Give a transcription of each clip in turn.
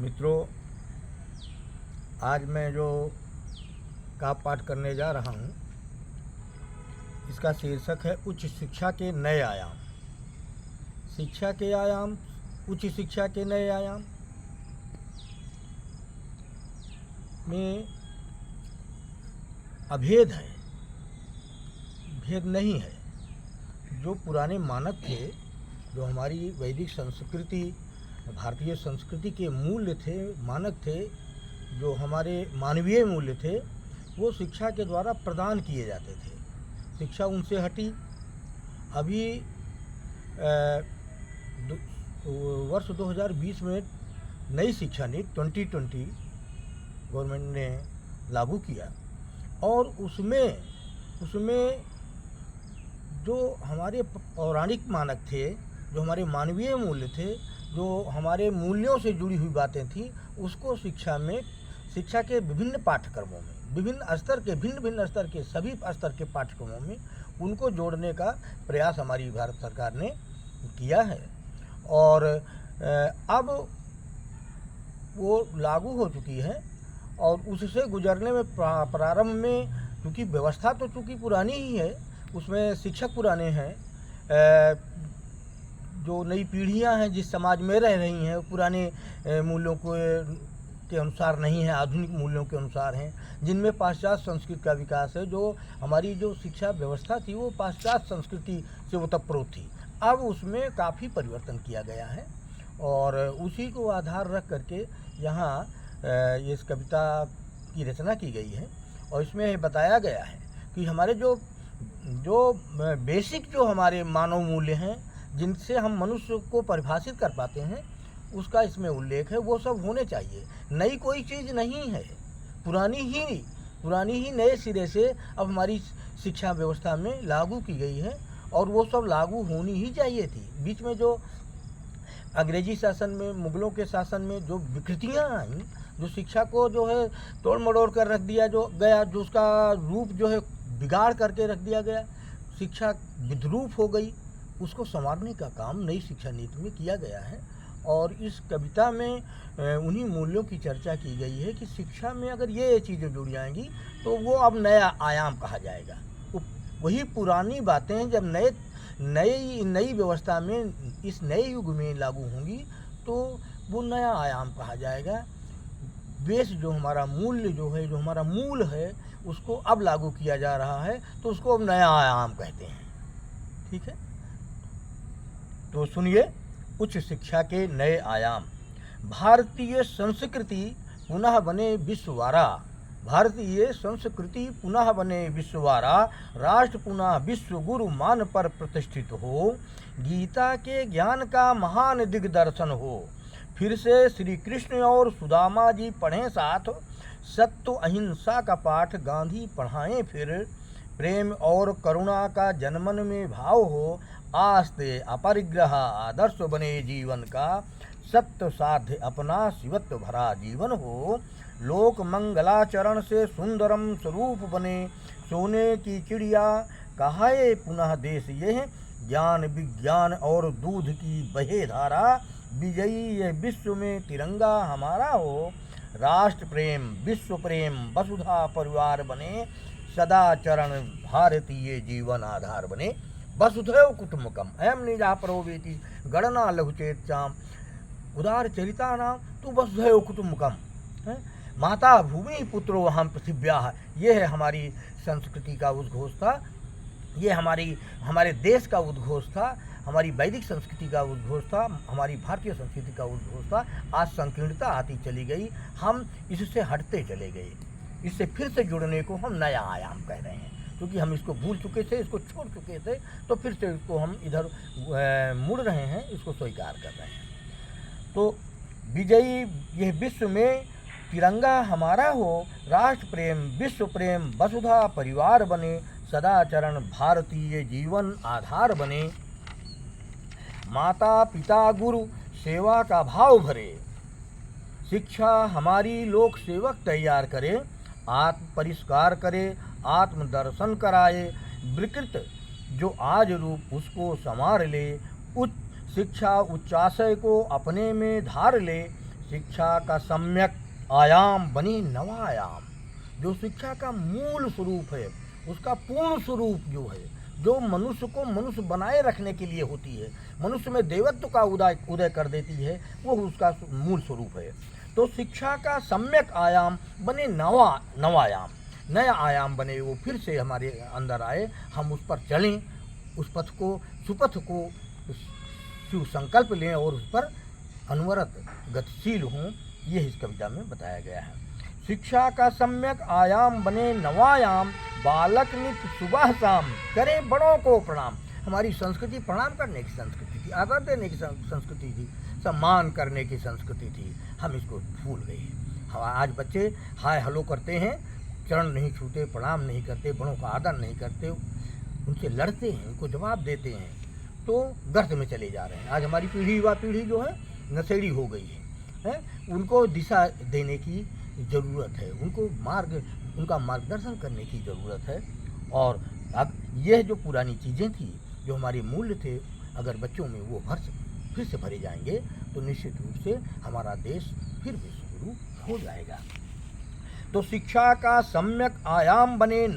मित्रों, आज मैं जो का पाठ करने जा रहा हूँ, इसका शीर्षक है उच्च शिक्षा के नए आयाम। शिक्षा के आयाम, उच्च शिक्षा के नए आयाम में अभेद है, भेद नहीं है। जो पुराने मानक थे, जो हमारी वैदिक संस्कृति, भारतीय संस्कृति के मूल्य थे, मानक थे, जो हमारे मानवीय मूल्य थे, वो शिक्षा के द्वारा प्रदान किए जाते थे। शिक्षा उनसे हटी। अभी वर्ष 2020 में नई शिक्षा नीति 2020 गवर्नमेंट ने लागू किया और उसमें जो हमारे पौराणिक मानक थे, जो हमारे मानवीय मूल्य थे, जो हमारे मूल्यों से जुड़ी हुई बातें थी, उसको शिक्षा के विभिन्न पाठ्यक्रमों में, भिन्न भिन्न स्तर के सभी स्तर के पाठ्यक्रमों में उनको जोड़ने का प्रयास हमारी भारत सरकार ने किया है। और अब वो लागू हो चुकी है और उससे गुजरने में प्रारंभ में, क्योंकि व्यवस्था तो चूँकि पुरानी ही है, उसमें शिक्षक पुराने हैं, जो नई पीढ़ियां हैं जिस समाज में रह रही हैं, पुराने मूल्यों के अनुसार नहीं है, आधुनिक मूल्यों के अनुसार हैं, जिनमें पाश्चात्य संस्कृति का विकास है। जो हमारी जो शिक्षा व्यवस्था थी वो पाश्चात्य संस्कृति से ओतप्रोत थी। अब उसमें काफ़ी परिवर्तन किया गया है और उसी को आधार रख करके यहाँ ये इस कविता की रचना की गई है। और इसमें बताया गया है कि हमारे जो बेसिक जो हमारे मानव मूल्य हैं, जिनसे हम मनुष्य को परिभाषित कर पाते हैं, उसका इसमें उल्लेख है। वो सब होने चाहिए। नई कोई चीज़ नहीं है, पुरानी ही नए सिरे से अब हमारी शिक्षा व्यवस्था में लागू की गई है और वो सब लागू होनी ही चाहिए थी। बीच में जो अंग्रेजी शासन में, मुगलों के शासन में जो विकृतियाँ आई, जो शिक्षा को जो है तोड़ मड़ोड़ कर रख दिया जो उसका रूप जो है बिगाड़ करके रख दिया गया, शिक्षा विद्रूप हो गई, उसको संवारने का काम नई शिक्षा नीति में किया गया है। और इस कविता में उन्हीं मूल्यों की चर्चा की गई है कि शिक्षा में अगर ये चीज़ें जुड़ जाएंगी तो वो अब नया आयाम कहा जाएगा। वही पुरानी बातें जब नई व्यवस्था में, इस नए युग में लागू होंगी तो वो नया आयाम कहा जाएगा। बेस जो हमारा मूल्य जो है, जो हमारा मूल है, उसको अब लागू किया जा रहा है तो उसको अब नया आयाम कहते हैं। ठीक है, तो सुनिए उच्च शिक्षा के नए आयाम। भारतीय संस्कृति पुनः बने विश्ववारा, भारतीय संस्कृति पुनः बने विश्ववारा, राष्ट्र पुनः विश्व गुरु मान पर प्रतिष्ठित हो, गीता के ज्ञान का महान दिग्दर्शन हो, फिर से श्री कृष्ण और सुदामा जी पढ़ें साथ, सत्य अहिंसा का पाठ गांधी पढ़ाएं फिर, प्रेम और करुणा का जनमन में भाव हो, आस्ते अपरिग्रह आदर्श बने जीवन का, सत्य साध्य अपना शिवत्व भरा जीवन हो, लोक मंगलाचरण से सुंदरम स्वरूप बने, सोने की चिड़िया कहाए पुनः देश यह, ज्ञान विज्ञान और दूध की बहे धारा, विजयी यह विश्व में तिरंगा हमारा हो, राष्ट्र प्रेम विश्व प्रेम वसुधा परिवार बने, सदाचरण भारतीय जीवन आधार बने, वसुधैव कुटुम्बकम अयम निजा परोवेति गणना लघुचेत्याम उदार चरिता नाम तो वसुधैव कुटुम्बकम है। माता भूमि पुत्रो हम पृथिव्याः, ये है हमारी संस्कृति का उद्घोष था, ये हमारे देश का उद्घोष था, हमारी वैदिक संस्कृति का उद्घोष था, हमारी भारतीय संस्कृति का उद्घोष था। आज संकीर्णता आती चली गई, हम इससे हटते चले गए। इससे फिर से जुड़ने को हम नया आयाम कह रहे हैं, क्योंकि हम इसको भूल चुके थे, इसको छोड़ चुके थे, तो फिर से इसको हम इधर मुड़ रहे हैं, इसको स्वीकार कर रहे हैं। तो विजयी यह विश्व में तिरंगा हमारा हो, राष्ट्र प्रेम विश्व प्रेम वसुधा परिवार बने, सदाचरण भारतीय जीवन आधार बने, माता पिता गुरु सेवा का भाव भरे, शिक्षा हमारी लोक सेवक तैयार करे, आत्म परिष्कार करे, आत्म दर्शन कराए, विकृत जो आज रूप उसको संवार ले, उच्च शिक्षा उच्चाशय को अपने में धार ले, शिक्षा का सम्यक आयाम बने नवायाम। जो शिक्षा का मूल स्वरूप है, उसका पूर्ण स्वरूप जो है, जो मनुष्य को मनुष्य बनाए रखने के लिए होती है, मनुष्य में देवत्व का उदय कर देती है, वो उसका मूल स्वरूप है। तो शिक्षा का सम्यक आयाम बने नवायाम, नया आयाम बने, वो फिर से हमारे अंदर आए, हम उस पर चलें, उस पथ को, सुपथ को शिव संकल्प लें और उस पर अनवरत गतिशील हों। ये इस कविता में बताया गया है। शिक्षा का सम्यक आयाम बने नवायाम, बालक नित्य सुबह शाम करें बड़ों को प्रणाम। हमारी संस्कृति प्रणाम करने की संस्कृति थी, आदर देने की संस्कृति थी, सम्मान करने की संस्कृति थी, हम इसको भूल गए। हम आज बच्चे हाय हलो करते हैं, चरण नहीं छूते, प्रणाम नहीं करते, बड़ों का आदर नहीं करते, उनसे लड़ते हैं, उनको जवाब देते हैं, तो गर्त में चले जा रहे हैं। आज हमारी पीढ़ी, युवा पीढ़ी जो है नशेड़ी हो गई है? उनको दिशा देने की ज़रूरत है, उनको उनका मार्गदर्शन करने की ज़रूरत है। और अब यह जो पुरानी चीज़ें थी, जो हमारे मूल्य थे, अगर बच्चों में वो फिर से भरे जाएंगे तो निश्चित रूप से हमारा देश फिर विश्वगुरु हो जाएगा। तो शिक्षा का सम्यक आयाम बने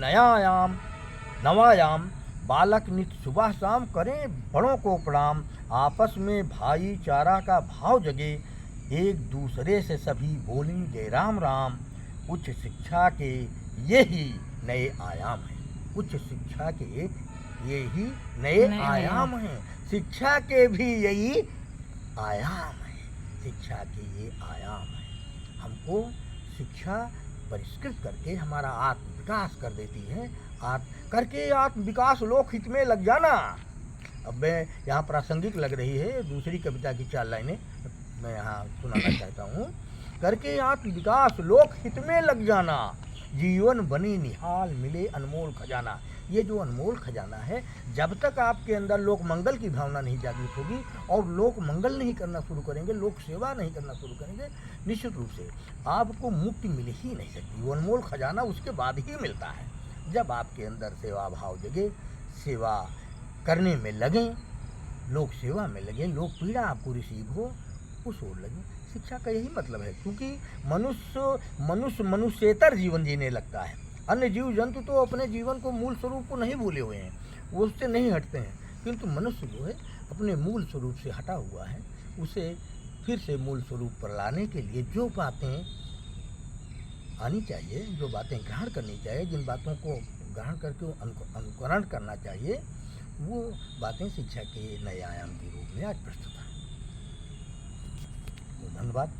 नवायाम, बालक नित्य सुबह शाम करें बड़ों को प्रणाम, आपस में भाईचारा का भाव जगे, एक दूसरे से सभी बोलें जय राम राम। उच्च शिक्षा के ये ही नए आयाम हैं, उच्च शिक्षा के ये ही नए आयाम हैं, शिक्षा के भी यही आयाम है, शिक्षा के ये आयाम है। हमको शिक्षा परिष्कृत करके हमारा आत्म विकास कर देती है, करके आत्म विकास लोक हित में लग जाना। अब मैं यहाँ प्रासंगिक लग रही है दूसरी कविता की 4 लाइनें मैं यहाँ सुनाना चाहता हूँ। करके आत्म विकास लोक हित में लग जाना, जीवन बने निहाल मिले अनमोल खजाना। ये जो अनमोल खजाना है, जब तक आपके अंदर लोक मंगल की भावना नहीं जागृत होगी और लोक मंगल नहीं करना शुरू करेंगे, लोक सेवा नहीं करना शुरू करेंगे, निश्चित रूप से आपको मुक्ति मिल ही नहीं सकती। वो अनमोल खजाना उसके बाद ही मिलता है, जब आपके अंदर सेवा भाव जगे, सेवा करने में लगें, लोक सेवा में लगें, लोक पीड़ा आपको रिसीव हो, उस ओर लगें। शिक्षा का यही मतलब है, क्योंकि मनुष्येतर जीवन जीने लगता है। अन्य जीव जंतु तो अपने जीवन को, मूल स्वरूप को नहीं भूले हुए हैं, वो उससे नहीं हटते हैं, किंतु मनुष्य जो है अपने मूल स्वरूप से हटा हुआ है। उसे फिर से मूल स्वरूप पर लाने के लिए जो बातें आनी चाहिए, जो बातें ग्रहण करनी चाहिए, जिन बातों को ग्रहण करके अनुकरण करना चाहिए, वो बातें शिक्षा के नए आयाम के रूप में आज प्रस्तुत हैं। धन्यवाद।